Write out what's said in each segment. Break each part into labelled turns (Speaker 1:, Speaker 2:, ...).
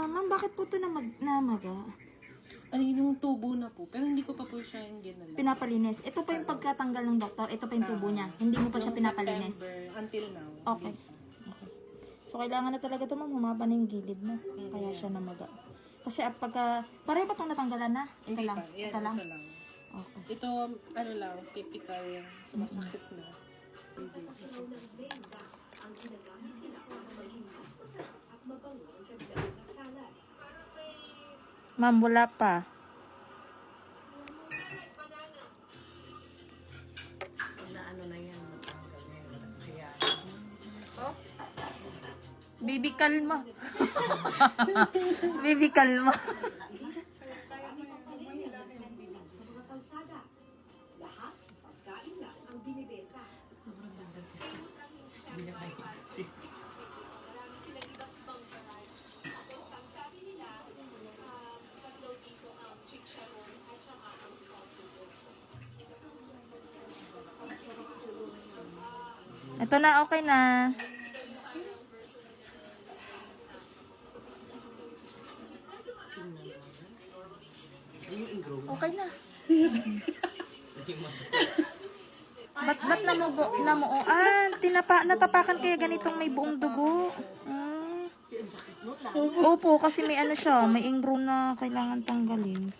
Speaker 1: Ma'am, bakit po ito namaga?
Speaker 2: Ano yung tubo na po. Pero hindi ko pa po siya yung ginala.
Speaker 1: Pinapalinis. Ito pa yung pagkatanggal ng doktor. Ito pa yung tubo niya. Hindi mo pa siya
Speaker 2: Noong
Speaker 1: pinapalinis.
Speaker 2: September, until now.
Speaker 1: Okay. Okay. So, kailangan na talaga ito, ma'am. Humaba na yung gilid mo. Kaya siya namaga. Kasi pagka... Pareho ba itong natanggalan na? Ito
Speaker 2: Hindi
Speaker 1: lang.
Speaker 2: pa. Yan,
Speaker 1: Ito lang.
Speaker 2: ito lang.
Speaker 1: Okay.
Speaker 2: Ito, ano lang, typical yung sumasakit na.
Speaker 1: Ma'am, wala pa.
Speaker 3: Ano na yan, matanggal na yan. Kaya,
Speaker 1: Baby, kalma. Baby, kalma.
Speaker 3: hindi na kayo.
Speaker 1: Ito na, okay na. Okay na. Ba't namuo? Natapakan kaya ganitong may buong dugo. Opo, kasi may ano siya, may ingrown na kailangan tanggalin.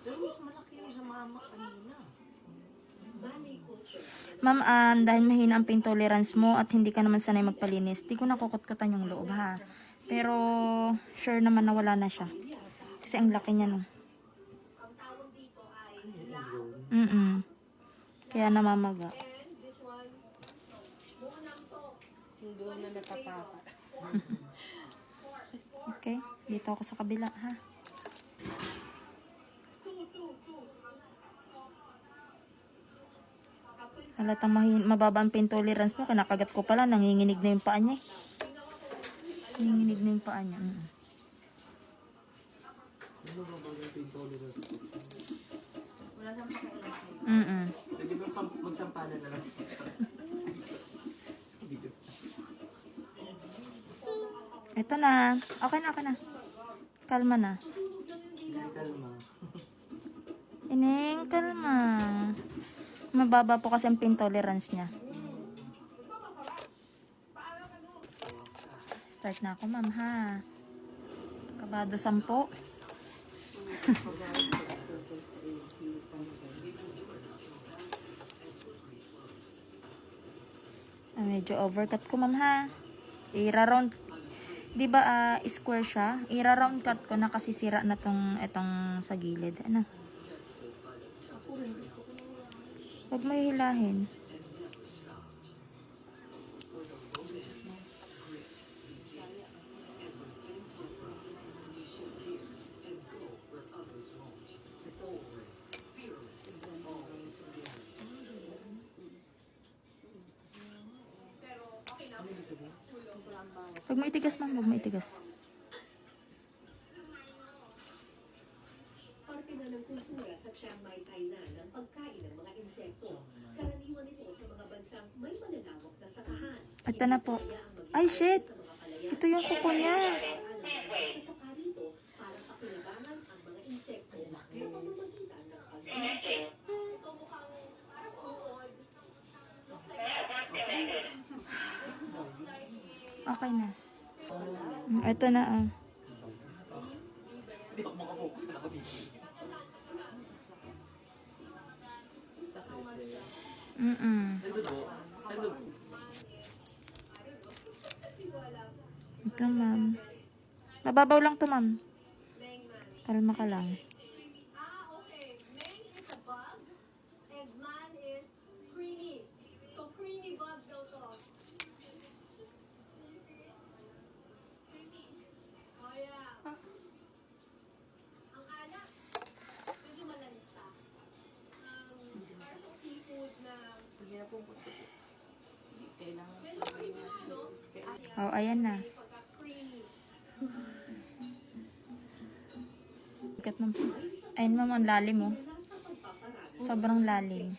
Speaker 3: Pero mas malaki yung sa mama kanina.
Speaker 1: Ma'am, dahil mahina ang pain tolerance mo at hindi ka naman sanay magpalinis, di ko nakukutkutan yung loob ha. Pero sure naman na wala na siya. Kasi ang laki niya no. Kaya namamaga.
Speaker 2: Yung doon na natapaka.
Speaker 1: Okay, dito ako sa kabila ha. Halatang mababa ang pain tolerance mo. Kinakagat ko pala, nanginginig na yung paa niya. Nanginginig na yung paa niya.
Speaker 3: Pwede ba magsampanan na lang?
Speaker 1: Ito na. Okay na, okay na. Kalma na.
Speaker 3: Kalma.
Speaker 1: Ining, kalma. Mababa po kasi ang pain tolerance niya. Start na ako, ma'am, ha. Kabado 10. Medyo overcut ko, ma'am, ha. I-round. Di ba square siya? I-round cut ko na kasi sira na itong sa gilid. Ano? Huwag mo hilahin. Huwag mo itigas, ma'am. Huwag mo itigas.
Speaker 4: Parte na ng kultura sa Chiang Mai, Thailand ang pagkain ng mga insekto. Karaniwan ito sa mga bansang may malalawak na sakahan.
Speaker 1: Ito na po. Ay, shit! Ito yung kuko niya.
Speaker 4: Sa saka rito para pakinabangan ang mga insekto sa pamamagitan ng pag-iinto. Ito mukhang parang uod.
Speaker 1: Okay na. Ito na,
Speaker 3: Hindi ako makapokus na ako dito.
Speaker 1: Ito, ma'am. Mababaw lang to, ma'am. Kalma ka lang.
Speaker 4: Okay. Meng is a bug. Eggman is creamy. So, creamy bug daw to. Oh, yeah. Ang anak, medyo malansa. Parang seafood na...
Speaker 3: Hindi na po. Kailangan.
Speaker 4: Medyo creamy na, no?
Speaker 1: Oh, ayan na.
Speaker 4: Pagka-creamy.
Speaker 1: Ayun, ma'am, ang lalim, oh. Sobrang lalim.